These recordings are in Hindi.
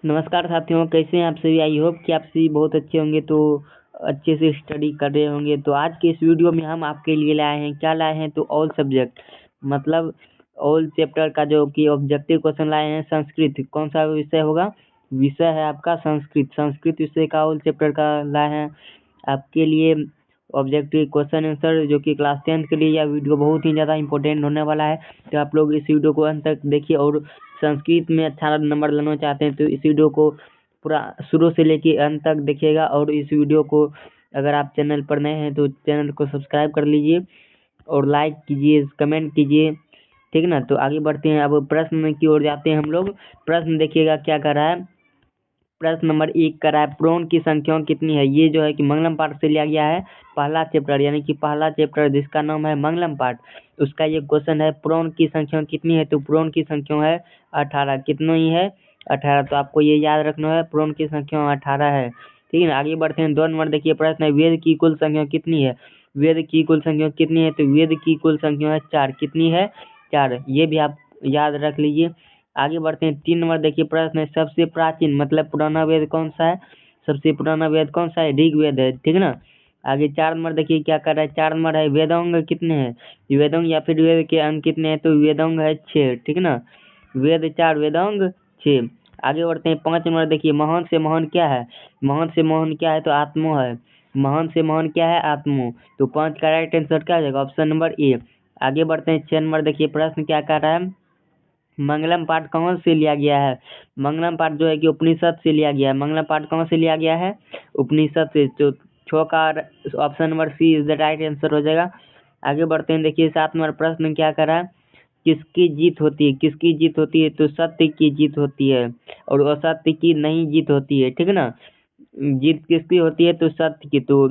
नमस्कार साथियों, कैसे हैं आप सभी। आई होप कि आप सभी बहुत अच्छे होंगे, तो अच्छे से स्टडी कर रहे होंगे। तो आज के इस वीडियो में हम आपके लिए लाए हैं, क्या लाए हैं, तो ऑल सब्जेक्ट मतलब ऑल चैप्टर का जो कि ऑब्जेक्टिव क्वेश्चन लाए हैं। संस्कृत कौन सा विषय होगा, विषय है आपका संस्कृत विषय का ऑल चैप्टर का लाए हैं आपके लिए ऑब्जेक्टिव क्वेश्चन आंसर, जो कि क्लास 10 के लिए यह वीडियो बहुत ही ज़्यादा इंपॉर्टेंट होने वाला है। तो आप लोग इस वीडियो को अंत तक देखिए, और संस्कृत में अच्छा नंबर लाना चाहते हैं तो इस वीडियो को पूरा शुरू से लेके अंत तक देखिएगा। और इस वीडियो को अगर आप चैनल पर नए हैं तो चैनल को सब्सक्राइब कर लीजिए और लाइक कीजिए, कमेंट कीजिए, ठीक ना। तो आगे बढ़ते हैं, अब प्रश्न की ओर जाते हैं हम लोग। प्रश्न देखिएगा क्या कर रहा है। प्रश्न नंबर 1 कर रहा है, प्रोन की संख्या कितनी है। ये जो है कि मंगलम पाठ से लिया गया है, पहला चैप्टर, यानी कि पहला चैप्टर जिसका नाम है मंगलम पाठ, उसका ये क्वेश्चन है, प्रोन की संख्या कितनी है। तो प्रोन की संख्या है 18। कितनी है, 18। तो आपको ये याद रखना है, प्रोन की संख्या 18 है, ठीक है ना। आगे बढ़ते हैं, 2 नंबर देखिए प्रश्न है, वेद की कुल संख्या कितनी है। वेद की कुल संख्या कितनी है, तो वेद की कुल संख्या है 4। कितनी है, 4। ये भी आप याद रख लीजिए। आगे बढ़ते हैं, 3 नंबर देखिए प्रश्न है, सबसे प्राचीन मतलब पुराना वेद कौन सा है। सबसे पुराना वेद कौन सा है, ऋग्वेद है, ठीक ना। आगे 4 नंबर देखिए क्या कर रहा है, 4 नंबर है, वेदांग कितने हैं। वेदांग या फिर वेद के अंग कितने हैं, तो वेदांग है 6, ठीक ना। वेद 4, वेदांग 6। आगे बढ़ते हैं, 5 नंबर देखिए, महान से महान क्या है। महान से महान क्या है, तो आत्मो है। महान से महान क्या है, आत्मो। तो 5 का राइट आंसर क्या हो जाएगा, ऑप्शन नंबर ए। आगे बढ़ते हैं, 6 नंबर देखिए प्रश्न क्या कर रहा है, मंगलम पाठ कौन से लिया गया है। मंगलम पाठ जो है कि उपनिषद से लिया गया है। मंगलम पाठ कौन से लिया गया है, उपनिषद से। तो 6 का option number C is the right answer हो जाएगा। आगे बढ़ते हैं, देखिए 7 नंबर प्रश्न क्या करा, किसकी जीत होती है। किसकी जीत होती है, तो सत्य की जीत होती है और असत्य की नहीं जीत होती है, ठीक ना। जीत किसकी होती है, तो सत्य की। तो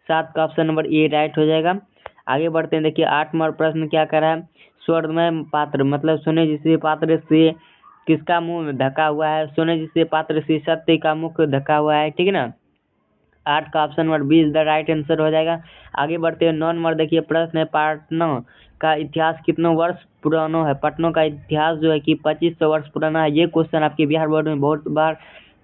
7 का ऑप्शन नंबर ए राइट हो जाएगा। आगे बढ़ते हैं, देखिए 8 नंबर प्रश्न क्या करा है, स्वर्णमय पात्र मतलब सोने जिसे पात्र से किसका मुंह ढका हुआ है। सोने जिसे पात्र से सत्य का मुख ढका हुआ है, ठीक है ना। 8 का option number B is the right answer हो जाएगा। आगे बढ़ते हैं, 9 नंबर देखिए प्रश्न है, पटना का इतिहास कितना वर्ष पुराना है। पटना का इतिहास जो है कि 2500 वर्ष पुराना है। ये क्वेश्चन आपके बिहार बोर्ड में बहुत बार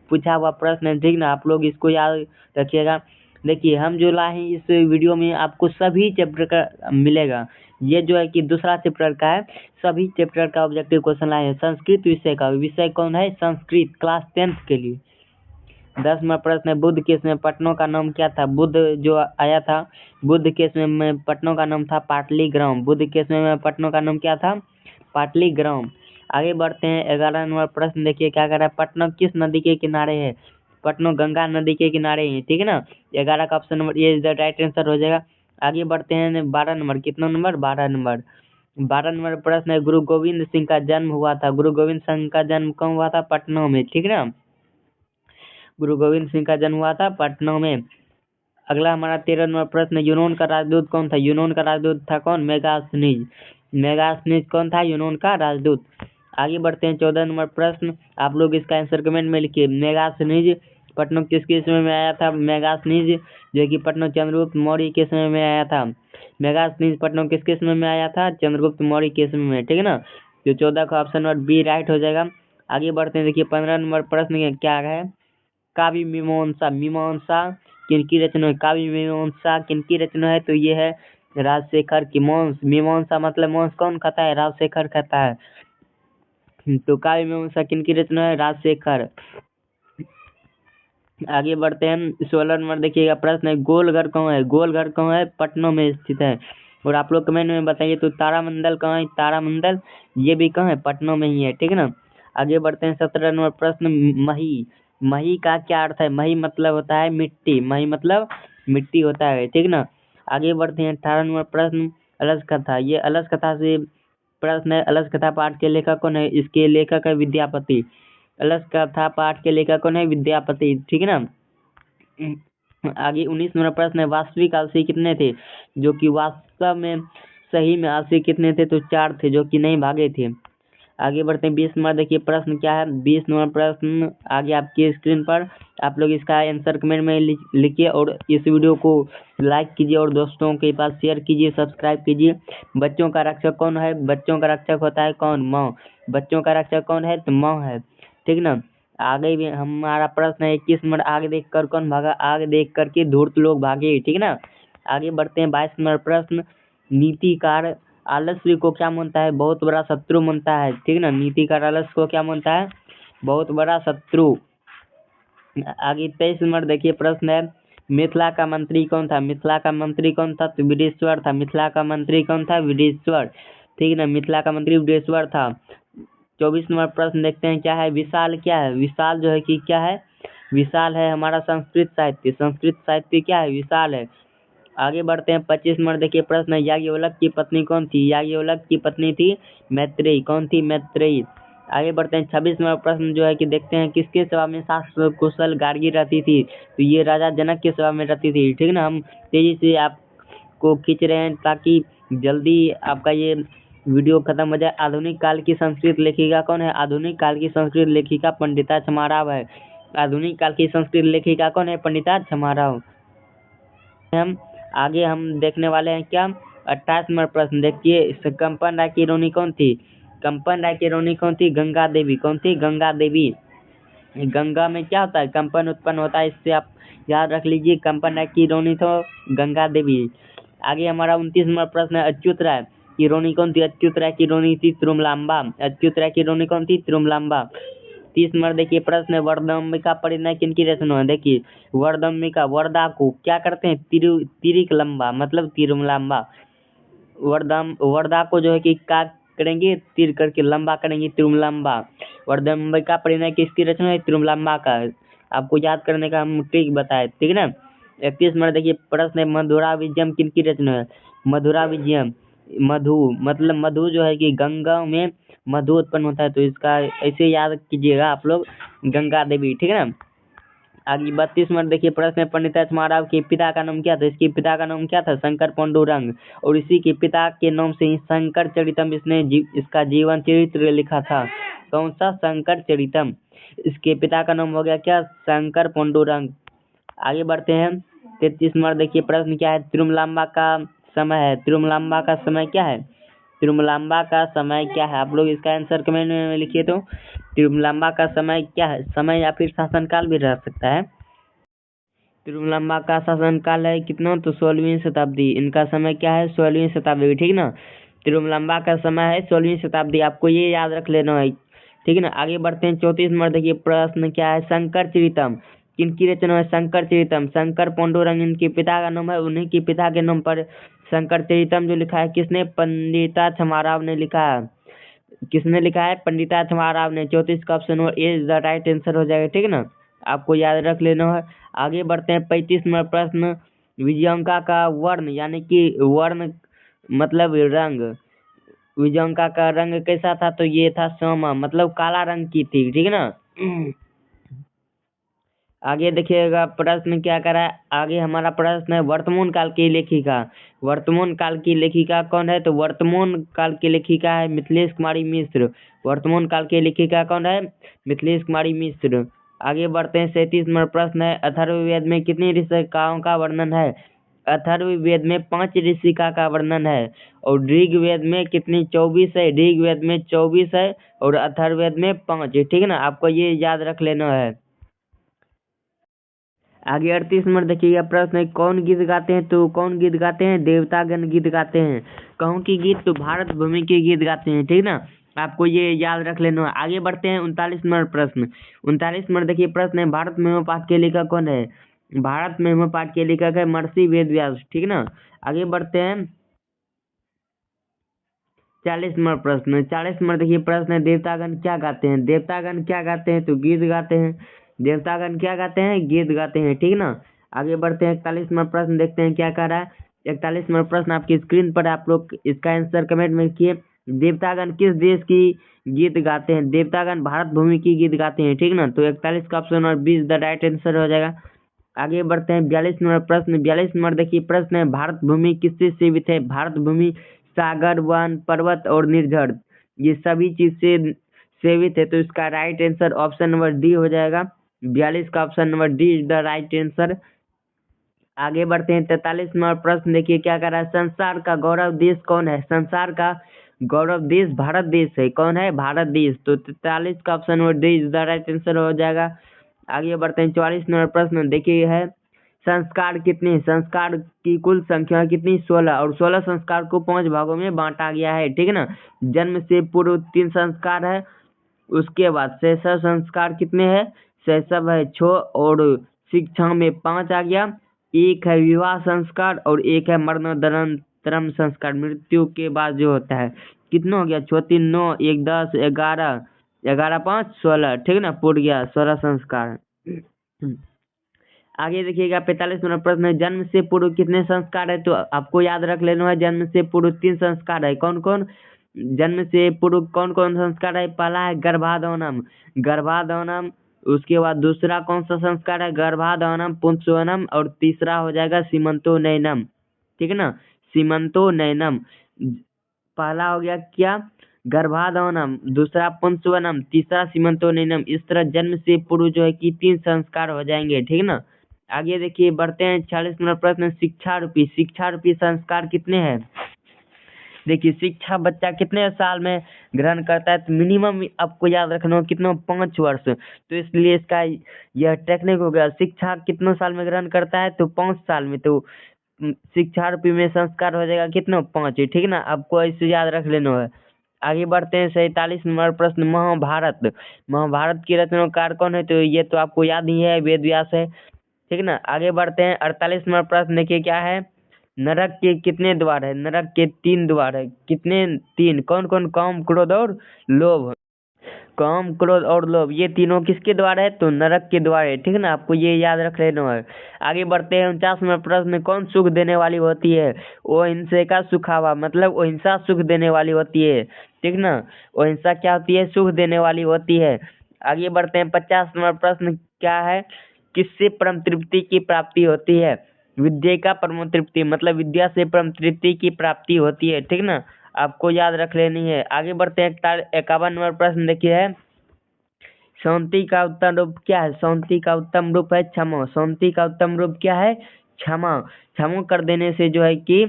पूछा हुआ प्रश्न है, ठीक ना। आप लोग इसको याद रखिएगा। देखिए हम जो लाए हैं इस वीडियो में आपको सभी चैप्टर का मिलेगा। ये जो है कि दूसरा चैप्टर का है, सभी चैप्टर का ऑब्जेक्टिव क्वेश्चन लाए हैं। संस्कृत विषय का, विषय कौन है, संस्कृत, क्लास 10 के लिए। 10 में प्रश्न है, बुद्ध के समय पटना का नाम क्या था। बुद्ध जो आया था, बुद्ध के समय में पटना का नाम था पाटलीग्राम। बुद्ध के समय में पटना का नाम क्या था, पाटलीग्राम। आगे बढ़ते हैं, 11 नंबर प्रश्न देखिए क्या कर रहा है, पटना किस नदी के किनारे है। पटना गंगा नदी के किनारे है, ठीक है ना। 11 का option number A is the right answer हो जाएगा। आगे बढ़ते हैं, 12 नंबर, कितना नंबर, 12 नंबर। 12 नंबर प्रश्न है, गुरु गोविंद सिंह का जन्म हुआ था। गुरु गोविंद सिंह का जन्म कहाँ हुआ था, पटना में, ठीक है ना। गुरु गोविंद सिंह का जन्म हुआ था पटना में। अगला हमारा 13 नंबर प्रश्न, यूनान का राजदूत कौन था। यूनान का राजदूत था कौन, मेगास्थनीज। मेगास्थनीज कौन था, यूनान का राजदूत। आगे बढ़ते हैं, 14 नंबर प्रश्न, आप लोग इसका आंसर कमेंट में लिखिए। मेगास्थनीज पटना किसके समय में आया था। मेगास्थनीज जो कि पटना चंद्रगुप्त मौर्य के समय में आया था। मेगास्थनीज पटना किसके समय में आया था, चंद्रगुप्त मौर्य के समय में, ठीक है ना। तो 14 का ऑप्शन नंबर बी राइट हो जाएगा। आगे बढ़ते हैं, देखिए 15 नंबर प्रश्न क्या है, काव्य मीमांसा। मीमांसा किनकी रचना है, काव्य मीमांसा किनकी रचना है, तो ये है राजशेखर की। मीमांसा मतलब मांस कौन खाता है, राजशेखर खाता है। तो काव्य मीमांसा किनकी रचना है, राजशेखर। आगे बढ़ते हैं, 16 नंबर देखिएगा प्रश्न है, गोलघर कहाँ है। गोलघर कहाँ है, पटना में स्थित है। और आप लोग कमेंट में बताइए, तो तारामंडल कहाँ है। तारामंडल ये भी कहाँ है, पटना में ही है, ठीक है ना। आगे बढ़ते हैं, 17 नंबर प्रश्न, मही। मही का क्या अर्थ है। मही मतलब होता है मिट्टी, मही मतलब मिट्टी होता है, ठीक ना। आगे बढ़ते हैं, 18 नंबर प्रश्न, अलस कथा। ये अलस कथा से प्रश्न है, अलस कथा पाठ के लेखक कौन है। इसके लेखक है विद्यापति। अलस कथा पाठ के लेखक कौन है, विद्यापति, ठीक है ना। आगे 19 नंबर प्रश्न है, वास्तविक आलसी कितने थे। जो कि वास्तव में सही में आलसी कितने थे, तो 4 थे, जो कि नहीं भागे थे। आगे बढ़ते हैं, 20 नंबर देखिए प्रश्न क्या है। 20 नंबर प्रश्न आगे आपकी स्क्रीन पर, आप लोग इसका आंसर कमेंट में लिखिए और इस वीडियो को लाइक कीजिए और दोस्तों के पास शेयर कीजिए, सब्सक्राइब कीजिए। बच्चों का रक्षक कौन है, बच्चों का रक्षक होता है कौन, माँ। बच्चों का रक्षक कौन है, तो माँ है, ठीक ना। आगे भी हमारा प्रश्न है 21 नंबर, आगे देख कर कौन भागा, आगे देख करके धूर्त लोग भागे, ठीक है ना। आगे बढ़ते हैं 22 नंबर प्रश्न, नीतिकार आलस्य को क्या मानता है, बहुत बड़ा शत्रु मानता है, ठीक है ना। नीतिकार आलस्य को क्या मानता है, बहुत बड़ा शत्रु। आगे 23 नंबर देखिए प्रश्न है, मिथिला का मंत्री कौन था, मिथिला का मंत्री कौन था, तो विदेश्वर था। मिथिला का मंत्री कौन था, विदेश्वर, ठीक है ना, मिथिला का मंत्री विदेश्वर था। 24 नंबर प्रश्न देखते हैं, क्या है विशाल, क्या है विशाल, जो है कि क्या है विशाल है हमारा संस्कृत साहित्य, संस्कृत साहित्य क्या है, विशाल है। आगे बढ़ते हैं 25 नंबर देखिए प्रश्न है, याज्ञवल्क्य की पत्नी कौन थी, याज्ञवल्क्य की पत्नी थी मैत्रेयी, कौन थी, मैत्रेयी। आगे बढ़ते हैं 26 नंबर प्रश्न, जो है कि देखते हैं किसके सभा में शास्त्र कुशल गार्गी रहती थी, तो ये राजा जनक के सभा में रहती थी, ठीक है ना। हम तेजी से आपको खींच रहे हैं ताकि जल्दी आपका ये वीडियो खत्म हो जाए। आधुनिक काल की संस्कृत लेखिका कौन है, आधुनिक काल की संस्कृत लेखिका पंडिता छमाराव है। आधुनिक काल की संस्कृत लेखिका कौन है, पंडिता छमाराव। हम आगे हम देखने वाले हैं क्या, 28 नंबर प्रश्न देखिए, कंपन राय की रानी कौन थी, कंपन राय की रानी कौन थी, गंगा देवी, कौन थी, गंगा देवी। गंगा में क्या होता है, कंपन उत्पन्न होता है, इससे आप याद रख लीजिए, कंपन राय की रानी तो गंगा देवी। आगे हमारा 29 नंबर प्रश्न है, अच्युत राय की रानी कौन थी, अच्युत राय की रानी थी तिरुमलांबा, अच्युत राय की रानी कौन थी, तिरुमलांबा। 30 नंबर देखिए प्रश्न है, वरदाम्बिका परिणय किनकी रचना है, देखिए वरदाम्बिका, वरदा को क्या करते हैं, तिरिक लंबा, मतलब तिरुमलांबा। वर्दा को जो है कि क्या करेंगे, तीर करके लंबा करेंगे, तिरुमलांबा। वर्दम्बिका परिणय किसकी रचना है, तिरुमलांबा का। आपको याद करने का हम ट्रिक बताए, ठीक है ना। 31 नंबर देखिए प्रश्न है, मधुरा विजयम किनकी रचना है, मधुरा विजयम, मधु, मतलब मधु जो है कि गंगा में मधु उत्पन्न होता है, तो इसका ऐसे याद कीजिएगा आप लोग, गंगा देवी, ठीक है ना। आगे 32 नंबर देखिए प्रश्न है, पंडित महाराव के पिता का नाम क्या था, इसके पिता का नाम क्या था, शंकर पांडुरंग, और इसी के पिता के नाम से ही शंकर चरितम इसने इसका जीवन चरित्र लिखा था। कौन सा, शंकर चरितम। इसके पिता का नाम हो गया क्या, शंकर पांडुरंग। आगे बढ़ते हैं 33 नंबर देखिए प्रश्न क्या है, तिरुमलांबा का समय है, तिरुमलांबा का समय क्या है, तिरुमलांबा का समय क्या है, आप लोग इसका आंसर कमेंट में लिखिए। तो तिरुमलांबा का समय क्या है, समय या फिर शासनकाल भी रह सकता है। तिरुमलांबा का शासनकाल है कितना, तो 16वीं शताब्दी, इनका समय क्या है, 16वीं शताब्दी, ठीक ना। तिरुमलांबा का समय है 16वीं शताब्दी, आपको ये याद रख लेना है, ठीक है ना। आगे बढ़ते हैं 34 नंबर देखिए प्रश्न क्या है, शंकर चरितम किनकी रचना है, शंकर चरितम, शंकर पांडुरंग इनके पिता का नाम है, उन्हीं के पिता के नाम पर शंकर चरितम जो लिखा है किसने, पंडिता छमाराव ने लिखा है। किसने लिखा है, पंडिता छमाराव ने। 34 का ऑप्शन और ए इज द राइट आंसर हो जाएगा, ठीक है ना, आपको याद रख लेना है। आगे बढ़ते हैं 35 नंबर प्रश्न, विजयांका का वर्ण यानी कि वर्ण मतलब रंग, विजयांका का रंग कैसा था, तो ये था श्यामा, मतलब काला रंग की थी, ठीक है ना। आगे देखिएगा प्रश्न क्या करा है, आगे हमारा प्रश्न है, वर्तमान काल की लेखिका, वर्तमान काल की लेखिका कौन है, तो वर्तमान काल की लेखिका है मिथिलेश कुमारी मिश्र, वर्तमान काल की लेखिका कौन है, मिथिलेश कुमारी मिश्र। आगे बढ़ते हैं 37 नंबर प्रश्न है, अथर्ववेद में कितनी ऋषिकाओं का वर्णन है, अथर्ववेद में 5 ऋषिका का वर्णन है, और ऋग्वेद में कितनी, 24 है, ऋग्वेद में 24 है, और अथर्ववेद में 5 है, ठीक है ना, आपको ये याद रख लेना है। आगे 38 नंबर देखिएगा प्रश्न है, कौन गीत गाते हैं, तो कौन गीत गाते हैं, देवतागण गीत गाते हैं। कौन की गीत, तो भारत भूमि के गीत गाते हैं, ठीक ना, आपको ये याद रख लेना है। आगे बढ़ते हैं 39 नंबर प्रश्न, 39 नंबर देखिए प्रश्न है, भारत में पाठ के लेखक कौन है, भारत में पाठ के लेखक है महर्षि वेदव्यास, ठीक ना। आगे बढ़ते हैं 40 नंबर प्रश्न, 40 नंबर देखिए प्रश्न है, देवतागण क्या गाते हैं, देवतागण क्या गाते हैं, तो गीत गाते हैं, देवतागण क्या गाते हैं, गीत गाते हैं, ठीक ना। आगे बढ़ते हैं 41 नंबर प्रश्न, देखते हैं क्या कह रहा है। 41 नंबर प्रश्न आपकी स्क्रीन पर, आप लोग इसका आंसर कमेंट में लिखिए, देवतागण किस देश की गीत गाते हैं, देवतागण भारत भूमि की गीत गाते हैं, ठीक ना। तो 41 का ऑप्शन और 20 द राइट आंसर हो जाएगा। आगे बढ़ते हैं 42 नंबर प्रश्न, 42 नंबर देखिए प्रश्न है, भारत भूमि किससे सीमित है, भारत भूमि सागर, वन, पर्वत और निर्झर, ये सभी चीज से सेवित है, तो इसका right answer option number D हो जाएगा। 42 का option number D is the right answer. आगे बढ़ते हैं 43 नंबर प्रश्न देखिए क्या कर रहा है, संसार का गौरव देश कौन है, संसार का गौरव देश भारत देश है, कौन है? भारत देश। तो 43 का option number D is the right answer हो जाएगा। आगे बढ़ते हैं 44 नंबर प्रश्न देखिए है, संस्कार कितने? संस्कार की कुल संख्या कितनी? 16, और 16 संस्कार को 5 भागों में बांटा गया है, ठीक है ना। जन्म से पूर्व 3 संस्कार है, उसके बाद शैशव संस्कार कितने हैं? शैशव है 6, और शिक्षा में 5 आ गया, एक है विवाह संस्कार और एक है मरणोत्तरम संस्कार, मृत्यु के बाद जो होता है। कितना हो गया? 6 3 9 1 10 11 11 5 16, ठीक है ना, पूर्ण गया 16 संस्कार। आगे देखिएगा 45 नंबर प्रश्न है, जन्म से पूर्व कितने संस्कार है? तो आपको याद रख लेना है, जन्म से पूर्व 3 संस्कार है। कौन कौन? जन्म से पूर्व कौन कौन संस्कार है? पहला है गर्भाधानम, गर्भाधानम। उसके बाद दूसरा कौन सा संस्कार है? गर्भाधानम, पुंसवनम, और तीसरा हो जाएगा सीमंतोनयनम, ठीक है ना, सीमंतोनयनम। पहला हो गया क्या? गर्भाधानम, दूसरा पुंसवनम, तीसरा सीमंतोनयनम। इस तरह जन्म से पूर्व जो है कि 3 संस्कार हो जाएंगे, ठीक है ना। आगे देखिए बढ़ते हैं 46 नंबर प्रश्न, शिक्षा रूपी संस्कार कितने हैं? देखिए शिक्षा बच्चा कितने साल में ग्रहण करता है? तो मिनिमम आपको याद रखना हो कितना? 5 वर्ष। तो इसलिए इसका यह टेक्निक हो गया, शिक्षा कितने साल में ग्रहण करता है? तो 5 साल में। तो शिक्षा रूपी में संस्कार हो जाएगा कितना? 5, ठीक है ना, आपको ऐसे याद रख लेना है। आगे बढ़ते हैं 47 नंबर प्रश्न, महाभारत, महाभारत की रचनाकार कौन है? तो ये तो आपको याद ही है, वेद व्यास है, ठीक है ना। आगे बढ़ते हैं 48 नंबर प्रश्न देखिए क्या है, नरक के कितने द्वार है? नरक के 3 द्वार है, कितने? 3। कौन कौन? काम, क्रोध और लोभ। काम, क्रोध और लोभ, ये तीनों किसके द्वार है? तो नरक के द्वार है, ठीक है ना, आपको ये याद रख लेना है। आगे बढ़ते हैं 49 नंबर प्रश्न, कौन सुख देने वाली होती है? वो हिंसा का सुखावा, मतलब वो हिंसा सुख देने वाली होती है, ठीक ना, वो हिंसा क्या होती है? सुख देने वाली होती है। आगे बढ़ते हैं 50 नंबर प्रश्न क्या है, किससे परम तृप्ति की प्राप्ति होती है? विद्या का परम तृप्ति, मतलब विद्या से परम तृप्ति की प्राप्ति होती है, ठीक ना, आपको याद रख लेनी है। आगे बढ़ते हैं 51 नंबर प्रश्न देखिए है, शांति का उत्तम रूप क्या है? शांति का उत्तम रूप है क्षमा। शांति का उत्तम रूप क्या है? क्षमा। क्षमा कर देने से जो है कि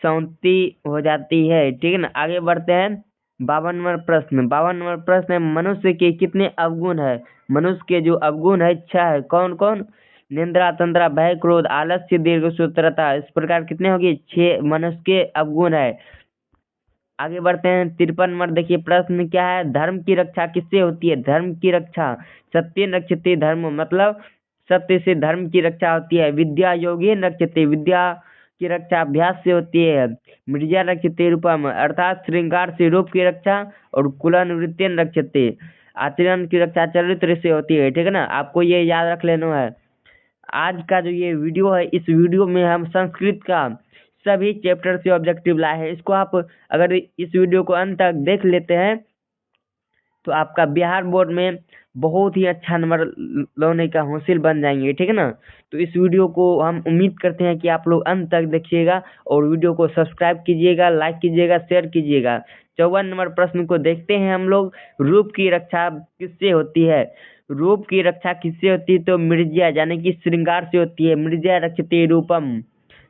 शांति हो जाती है, ठीक है ना। आगे बढ़ते हैं 52 नंबर प्रश्न, 52 नंबर प्रश्न है, मनुष्य के कितने अवगुण है? मनुष्य के जो अवगुण है 6 है, कौन कौन? निंद्रा, तंद्रा, भय, क्रोध, आलस्य, दीर्घ सूत्रता, इस प्रकार कितने होगी? 6 मनुष्य के अवगुण है। आगे बढ़ते हैं 53 नंबर देखिए प्रश्न क्या है, धर्म की रक्षा किससे होती है? धर्म की रक्षा सत्य रक्षते धर्म, मतलब सत्य से धर्म की रक्षा होती है। विद्या योगे रक्षते, विद्या की रक्षा अभ्यास से होती है। मृजा रक्षते रूपम, अर्थात श्रृंगार से रूप की रक्षा, और कुलानुवृत्तियन रक्षते, आचरण की रक्षा चरित्र से होती है, ठीक है ना, आपको ये याद रख लेना है। आज का जो ये वीडियो है, इस वीडियो में हम संस्कृत का सभी चैप्टर से ऑब्जेक्टिव लाए हैं। इसको आप अगर इस वीडियो को अंत तक देख लेते हैं तो आपका बिहार बोर्ड में बहुत ही अच्छा नंबर लाने का हासिल बन जाएंगे, ठीक है ना। तो इस वीडियो को हम उम्मीद करते हैं कि आप लोग अंत तक देखिएगा, और वीडियो को सब्सक्राइब कीजिएगा, लाइक कीजिएगा, शेयर कीजिएगा। 54 नंबर प्रश्न को देखते हैं हम लोग, रूप की रक्षा किससे होती है? रूप की रक्षा किससे होती है? तो मृज्या यानी कि श्रृंगार से होती है। मृज्या रक्षते रूपम,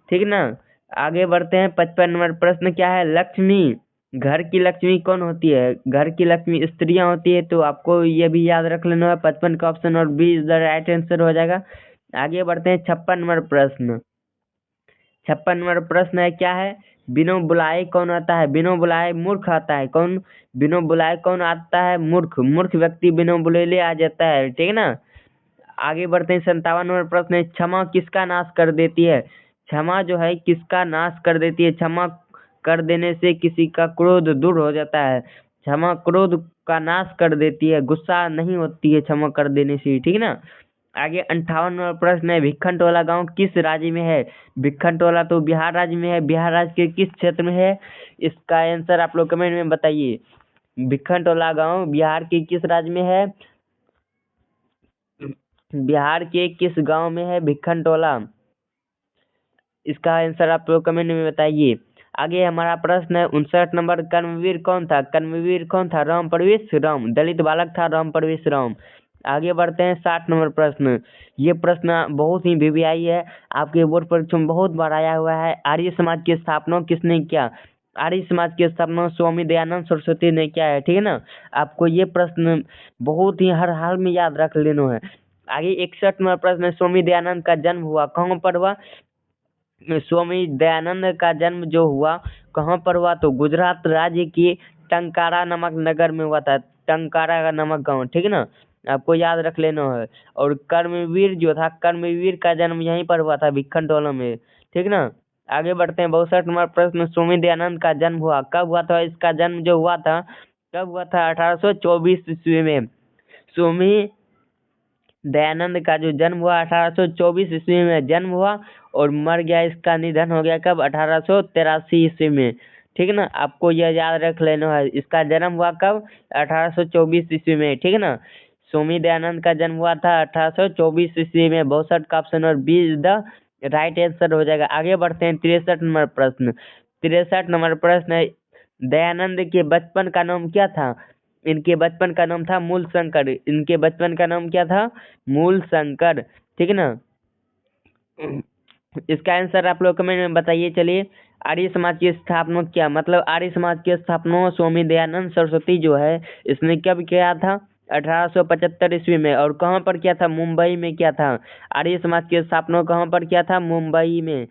ठीक है ना। आगे बढ़ते हैं 55 नंबर प्रश्न क्या है, लक्ष्मी, घर की लक्ष्मी कौन होती है? घर की लक्ष्मी स्त्रियां होती है, तो आपको ये भी याद रख लेना है। 55 का ऑप्शन और B is the right answer हो जाएगा। आगे बढ़ते हैं 56 नंबर प्रश्न, 56 नंबर प्रश्न है क्या है, बिना बुलाए कौन आता है? बिना बुलाए मूर्ख आता है, कौन? बिना बुलाए कौन आता है? मूर्ख, मूर्ख व्यक्ति बिना बुलाए आ जाता है, ठीक है ना। आगे बढ़ते हैं 57 नंबर प्रश्न है, क्षमा किसका नाश कर देती है? क्षमा जो है किसका नाश कर देती है? क्षमा कर देने से किसी का क्रोध दूर हो जाता है। क्षमा क्रोध का नाश कर देती है, गुस्सा नहीं होती है क्षमा कर देने से, ठीक है ना। आगे 58 नंबर प्रश्न है, भिखनटोला गांव किस राज्य में है? भिखनटोला तो बिहार राज्य में है, बिहार राज्य के किस क्षेत्र में है? इसका आंसर आप लोग कमेंट में बताइए। भिखनटोला गांव बिहार के किस राज्य में है? बिहार के किस गांव में है भिखनटोला? इसका आंसर आप लोग कमेंट में बताइए। आगे हमारा प्रश्न है 59 नंबर, कर्मवीर कौन था? कर्मवीर कौन था? राम प्रवेश राम, दलित बालक था राम प्रवेश राम। आगे बढ़ते हैं 60 नंबर प्रश्न, ये प्रश्न बहुत ही वीवीआई है, आपके बोर्ड परीक्षा में बहुत बार आया हुआ है। आर्य समाज की स्थापना किसने किया? आर्य समाज की स्थापना स्वामी दयानंद सरस्वती ने किया है, ठीक है ना। आपको ये प्रश्न बहुत ही हर हाल में याद रख लेना है। आगे 61 नंबर प्रश्न, स्वामी दयानंद का जन्म हुआ कहाँ पर हुआ? स्वामी दयानंद का जन्म जो हुआ कहाँ पर हुआ? तो गुजरात राज्य की टंकारा नामक नगर में हुआ था। टंकारा का नामक गाँव, ठीक है ना, आपको याद रख लेना है। और कर्मवीर जो था, कर्मवीर का जन्म यहीं पर हुआ था, भिखनटोला में, ठीक ना। आगे बढ़ते हैं। 62 नंबर प्रश्न, स्वामी दयानंद का जन्म हुआ कब हुआ था? इसका जन्म जो हुआ था कब हुआ था? 1824 ईस्वी में। स्वामी दयानंद का जो जन्म हुआ 1824 ईस्वी में जन्म हुआ, और मर गया, इसका निधन हो गया कब? 1883 ईस्वी में, ठीक है ना। आपको यह याद रख लेना है, इसका जन्म हुआ कब? 1824 ईस्वी में, ठीक है ना। स्वामी दयानंद का जन्म हुआ था 1824 ईस्वी में। 62 का ऑप्शन और B is the right answer हो जाएगा। आगे बढ़ते हैं। 63 नंबर प्रश्न, 63 नंबर प्रश्न है, दयानंद के बचपन का नाम क्या था? इनके बचपन का नाम था मूल शंकर। इनके बचपन का नाम क्या था? मूल शंकर, ठीक है ना। इसका आंसर आप लोग कमेंट में बताइए। चलिए, आर्य समाज की स्थापना क्या, मतलब आर्य समाज की स्थापना स्वामी दयानंद सरस्वती जो है इसने कब किया था? 1875 ईस्वी में। और कहाँ पर किया था? मुंबई में किया था। आर्य समाज की स्थापना कहाँ पर किया था? मुंबई में,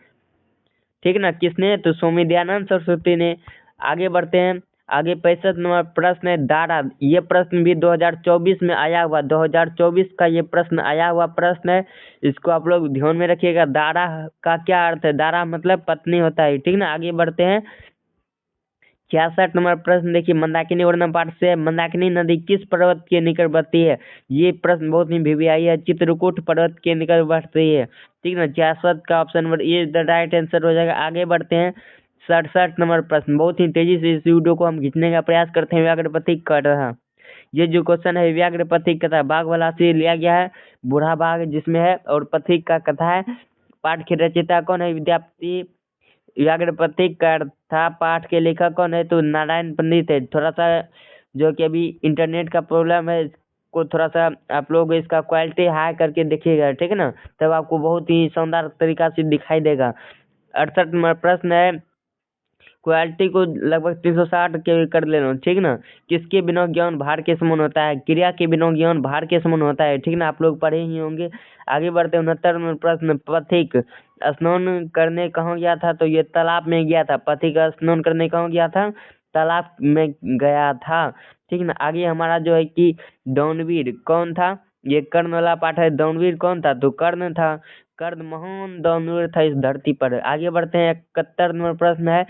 ठीक है ना। किसने? तो स्वामी दयानंद सरस्वती ने। आगे बढ़ते हैं। आगे 65 नंबर प्रश्न है, दारा। ये प्रश्न भी 2024 में आया हुआ, 2024 का ये प्रश्न आया हुआ प्रश्न है। इसको आप लोग ध्यान में रखिएगा। दारा का क्या अर्थ है? दारा मतलब पत्नी होता है, ठीक ना। आगे बढ़ते हैं। 66 नंबर प्रश्न देखिए, मंदाकिनी वर्णन पाठ से, मंदाकिनी नदी किस पर्वत के निकट बहती है? ये प्रश्न बहुत ही वीवीआई है। चित्रकूट पर्वत के निकट बहती है, ठीक ना। 66 का ऑप्शन नंबर ये द राइट आंसर हो जाएगा। आगे बढ़ते हैं। 67 नंबर प्रश्न, बहुत ही तेजी से इस वीडियो को हम खींचने का प्रयास करते हैं। व्याघ्रपति कर रहा, ये जो क्वेश्चन है व्याघ्रपति कथा बाघ वाला से लिया गया है, बूढ़ा बाघ जिसमें है, और पथिक का कथा है। पाठ के रचयिता कौन है? विद्यापति। व्याघ्रपति कथा पाठ के लेखक कौन है? तो नारायण पंडित है। थोड़ा सा जो कि अभी इंटरनेट का प्रॉब्लम है, इसको थोड़ा सा आप लोग इसका क्वालिटी हाई करके देखिएगा, ठीक है ना, तब आपको बहुत ही शानदार तरीका से दिखाई देगा। 68 नंबर प्रश्न है, क्वालिटी को लगभग 360 के कर लेना, ठीक ना। किसके बिना ज्ञान भार के समान होता है? क्रिया के बिना ज्ञान भार के समान होता है, ठीक ना। आप लोग पढ़े ही होंगे। आगे बढ़ते हैं। 69 नंबर प्रश्न, पथिक स्नान करने कहाँ गया था? तो ये तालाब में गया था। पथिक स्नान करने कहाँ गया था? तालाब में गया था, ठीक ना। आगे हमारा जो है कि दानवीर कौन था? ये कर्ण वाला पाठ है। दानवीर कौन था? तो कर्ण था। कर्ण महान दानवीर था इस धरती पर। आगे बढ़ते हैं। 71 नंबर प्रश्न है,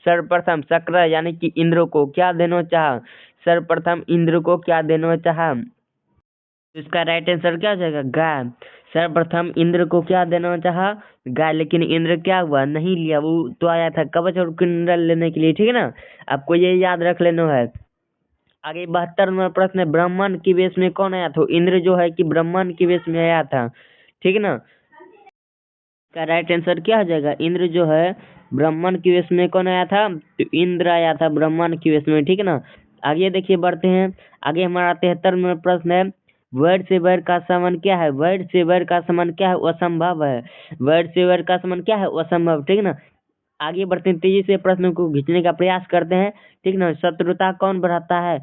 सर्वप्रथम शक्र यानी कि इंद्र को क्या देना चाहा? सर्वप्रथम इंद्र को क्या देना चाहा? इसका राइट आंसर क्या हो जाएगा? गाय। सर्वप्रथम इंद्र को क्या देना चाहा? गाय। लेकिन इंद्र क्या हुआ? नहीं लिया। वो तो आया था कवच और कुंडल लेने के लिए, ठीक है ना। आपको ये याद रख लेना है। आगे 72 नंबर प्रश्न है, ब्राह्मण के वेश में कौन आया? तो इंद्र जो है कि ब्राह्मण के वेश में आया था, ठीक है ना। का राइट आंसर क्या हो जाएगा? इंद्र जो है ब्राह्मण के वेश में कौन आया था? तो इंद्र आया था ब्राह्मण के वेश में, ठीक है ना। आगे देखिए बढ़ते हैं। आगे हमारा 73 नंबर प्रश्न है, वैर से वैर का संबंध क्या है? वैर से वैर का संबंध क्या है? असंभव है। वैर से वैर का संबंध क्या है? असंभव, ठीक है ना। आगे बढ़ते हैं, तेजी से प्रश्न को खींचने का प्रयास करते हैं, ठीक ना। शत्रुता कौन बढ़ाता है?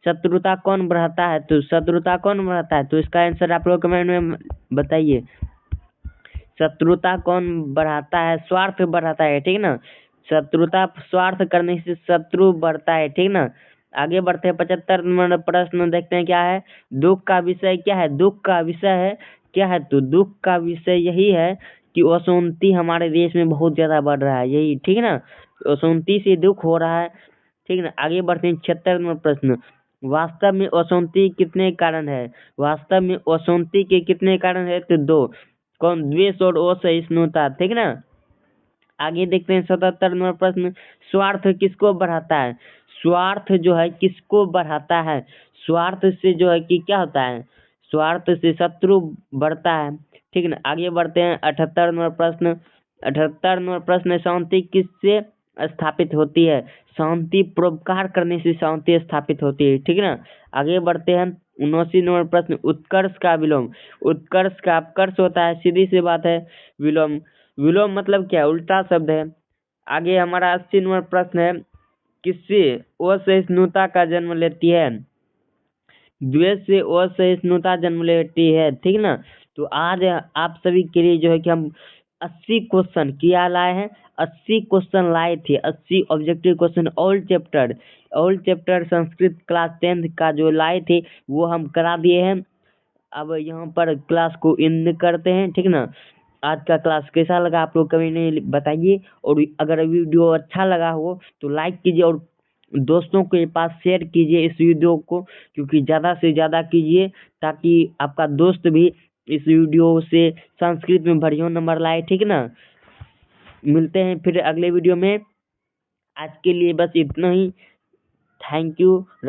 शत्रुता कौन बढ़ाता है? तो शत्रुता कौन बढ़ाता है? तो इसका आंसर आप लोग कमेंट में बताइए। शत्रुता कौन बढ़ाता है? स्वार्थ बढ़ाता है, ठीक ना। शत्रुता स्वार्थ करने से शत्रु बढ़ता है, ठीक ना। आगे बढ़ते हैं। 75 नंबर प्रश्न देखते हैं क्या है। दुख का विषय क्या है? दुख का विषय है क्या है? तो दुख का विषय यही है कि अशांति हमारे देश में बहुत ज्यादा बढ़ रहा है, यही, ठीक है ना। अशांति से दुख हो रहा है, ठीक ना। आगे बढ़ते हैं। 76 नंबर प्रश्न, वास्तव में अशांति कितने कारण है? वास्तव में अशांति के कितने कारण है? तो दो। कौन? द्वेष और असहिष्णुता, ठीक ना। आगे देखते हैं। 77 नंबर प्रश्न, स्वार्थ किसको बढ़ाता है? स्वार्थ जो है किसको बढ़ाता है? स्वार्थ से जो है कि क्या होता है? स्वार्थ से शत्रु बढ़ता है, ठीक ना। आगे बढ़ते हैं। 78 नंबर प्रश्न, 78 नंबर प्रश्न, शांति किससे स्थापित होती है? शांति परोपकार करने से शांति स्थापित होती है, ठीक है ना। आगे बढ़ते हैं। 79 नंबर प्रश्न, उत्कर्ष का विलोम। उत्कर्ष का अपकर्ष होता है, सीधी सी बात है। विलोम, विलोम मतलब क्या? उल्टा शब्द है। आगे हमारा 80 नंबर प्रश्न है, किससे असहिष्णुता का जन्म लेती है? द्वेष से असहिष्णुता जन्म लेती है, ठीक ना। तो आज आप सभी के लिए जो है कि हम 80 क्वेश्चन क्या लाए हैं, 80 क्वेश्चन लाए थे, 80 objective question all chapter Sanskrit class 10th का जो लाए थे वो हम करा दिए हैं। अब यहाँ पर क्लास को एंड करते हैं, ठीक ना। आज का क्लास कैसा लगा आप लोग कभी नहीं बताइए, और अगर वीडियो अच्छा लगा हो तो लाइक कीजिए और दोस्तों के पास शेयर कीजिए इस वीडियो को, क्योंकि ज़्यादा से ज़्यादा कीजिए ताकि आपका दोस्त भी इस वीडियो से संस्कृत में बढ़िया नंबर लाए, ठीक ना। मिलते हैं फिर अगले वीडियो में। आज के लिए बस इतना ही। Thank you.